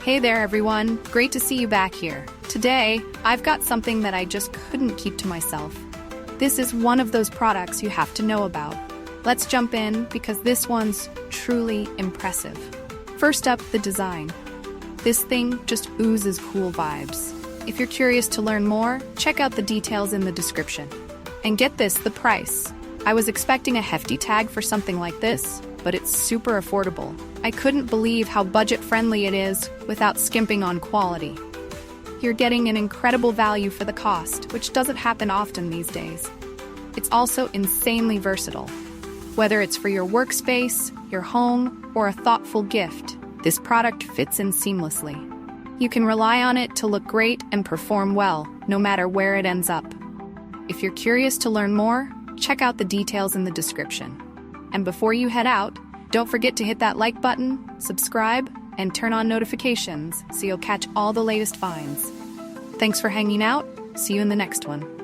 Hey there everyone, great to see you back here. Today, I've got something that I just couldn't keep to myself. This is one of those products you have to know about. Let's jump in because this one's truly impressive. First up, the design. This thing just oozes cool vibes. If you're curious to learn more, check out the details in the description. And get this, the price. I was expecting a hefty tag for something like this, but it's super affordable. I couldn't believe how budget-friendly it is without skimping on quality. You're getting an incredible value for the cost, which doesn't happen often these days. It's also insanely versatile. Whether it's for your workspace, your home, or a thoughtful gift, this product fits in seamlessly. You can rely on it to look great and perform well, no matter where it ends up. If you're curious to learn more, check out the details in the description. And before you head out, don't forget to hit that like button, subscribe, and turn on notifications so you'll catch all the latest finds. Thanks for hanging out. See you in the next one.